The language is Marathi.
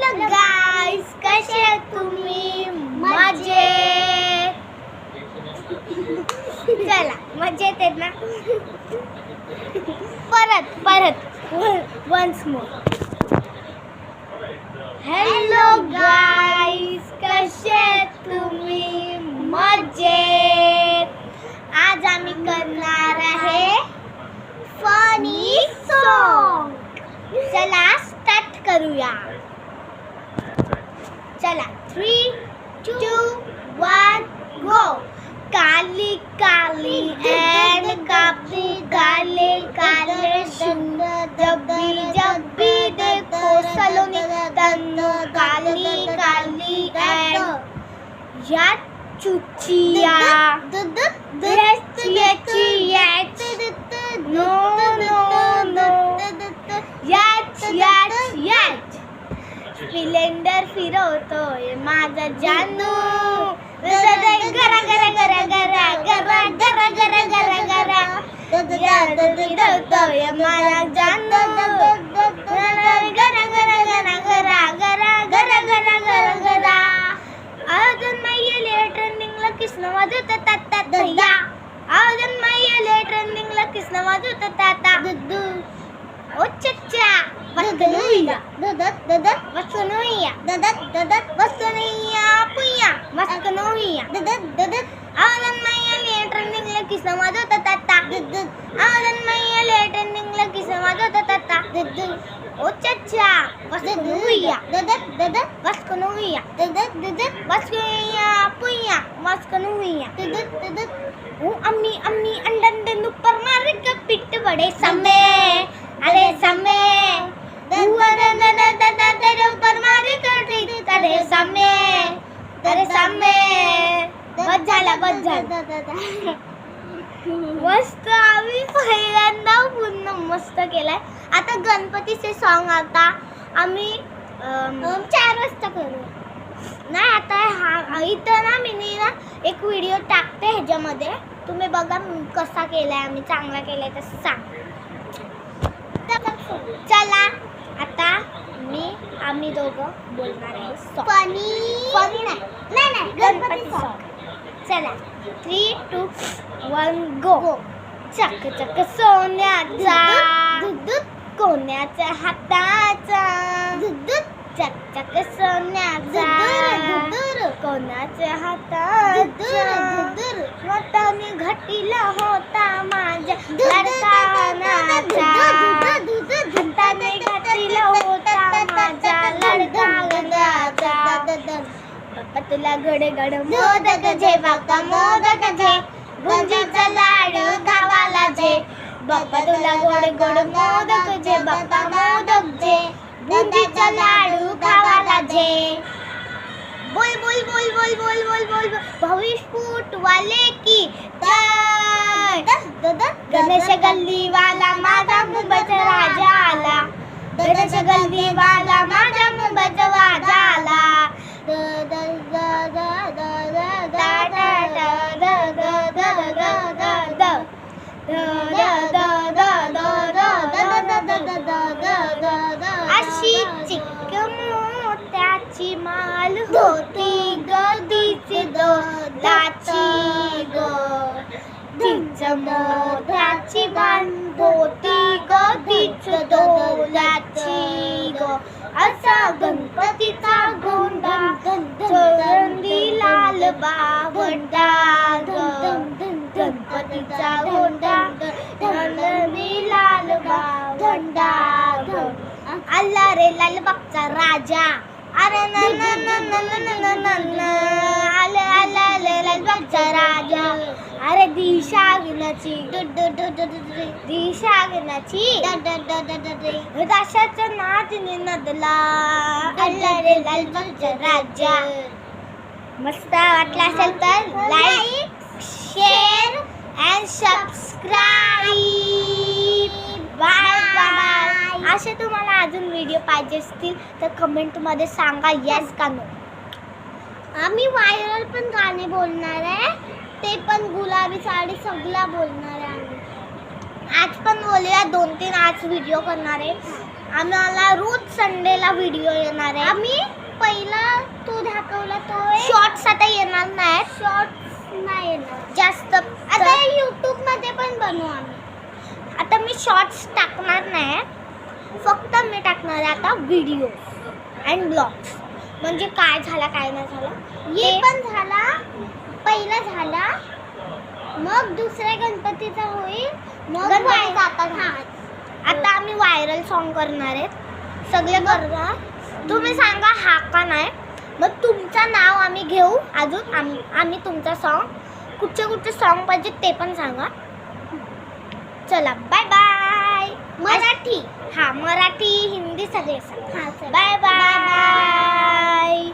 हॅलो गाइस, कसे आहेत तुम्ही? मजेत? चला मजेत आहेत ना? परत वन्स मोर. हॅलो गाइस, कसे आहेत तुम्ही? मजेत? आज आम्ही करणार आहे फनी सॉन्ग. चला स्टार्ट करूया. चला 3, 2, 1 गो. काली काली एंड कापी काले काले सुंदर जब्बी जब्बी देखो सलोनी तन्नो काली काली एंड या चुचिया नो नो नो याच स्प्लेंडर फिरवतोय माझा जानू. गरा गरा गरा गरा गरा गरा गरा गरा गरा गरा फिरवतोय माझा जानू. गरा गरा गरा गरा गरा गरा गरा गरा गरा गरा. अजून मैयले ट्रेंडिंगला किसनं वाजवत ताता दया. अजून मैयले ट्रेंडिंगला किसनं वाजवत ताता दुद्दू. ओ चच्चा वस्तनुया ददत ददत वस्तनुया ददत ददत वस्तनुया पुया वस्तनुया ददत ददत. अजून मैयले ट्रेंडिंगला किसनं वाजवत ताता दुद्दू. अजून मैयले ट्रेंडिंगला किसनं वाजवत ताता दुद्दू. ओ चच्चा वस्तनुया ददत ददत वस्तनुया ददत ददत वस्तनुया पुया वस्तनुया ददत ददत. ओ अम्मी अम्मी अंडन दे ऊपर मारे का पिट बड़े समय अरे समय तेरे ऊपर मारे करे समय अरे समय बस झाला. मस्त आम्ही पहिल्यांदा पूर्ण मस्त केलाय. आता गणपतीचे सॉन्ग आता आम्ही 4 वाजता करू. नाही आता इथं ना मी ना एक व्हिडिओ टाकते ह्याच्यामध्ये, तुम्ही बघा कसा केलाय आम्ही. चांगला केलाय तसं सांग. चला आता आम्ही दोघं बोलणार आहे फनी नाही गणपती सॉन्ग. चला 3, 2, 1 गो. चक चक सोन्याचा कोण्याच्या हाताचा चक चक सोन्याचा कोणाच्या हाताचा. स्वतःने घटीला होता माझ्या लडकानाचा. हाताने घटीला होता माझ्या लडकानाचा. बाप्पा तुला गडे गड मोदक जे बाप्पा मोदक जे गुंजीचा लाडू खावाला जे. बाप्पा तुला गोड गोड मोदक जे बाप्पा मोदक जे बुंदीचा लाडू खावाला जे. बोल बोल बोल बोल बोल बोल बोल भविष्य फूट वाले की जय. गणेश गल्ली वाला माझा मुंबईचा राजा आला. गणेश गल्ली वाला माझा मुंबईचा राजा आला. अशी चिक मोत्याची माल होती गदीची दोलाची ग. तीच मोत्याची माल होती गदीची दोलाची ग. असा गणपतीचा गोंडा चरंदी लाल बावंडा ग. गणपतीचा गोंडा चरंदी लाल बावंडा ग. आला रे लालबागचा राजा. अरे न न न न न न न न आला आला लालबागचा राजा. अरे दिशा विनाची दिशा विनाची दाशाचं नाचने नदला. आला रे लालबागचा राजा. मस्त वाटला असेल तर like share and subscribe. Bye bye. असे तुम्हाला अजून व्हिडिओ पाहिजे असतील तर कमेंटमध्ये सांगा येस का नो. आम्ही व्हायरल पण गाणे बोलणार आहे, ते पण गुलाबी साडी सगळं बोलणार आहे आम्ही. आज पण बोलूया 2-3 आज व्हिडिओ करणार आहे. आम्हाला रोज संडेला व्हिडिओ येणार आहे. आम्ही पहिला तो दाखवला तो शॉर्ट्स आता येणार नाही. शॉर्ट्स नाही येणार जास्त. आता YouTube मध्ये पण बनवू आम्ही. आता मी शॉर्ट्स टाकणार नाही, फक्त मी टाकणार आहे आता व्हिडिओ अँड ब्लॉग्स. म्हणजे काय झाला काय नाही झालं हे पण झाला. पहिला झाला, मग दुसऱ्या गणपतीचा होईल, मग आता आम्ही व्हायरल सॉन्ग करणार आहेत. सगळे करणार. तुम्ही सांगा हा का नाही, मग तुमचं नाव आम्ही घेऊ. अजून आम्ही तुमचा सॉन्ग कुठचे सॉन्ग पाहिजे ते पण सांगा. चला बाय बाय. मराठी, मराठी हिंदी सगळे सांगा. Bye bye.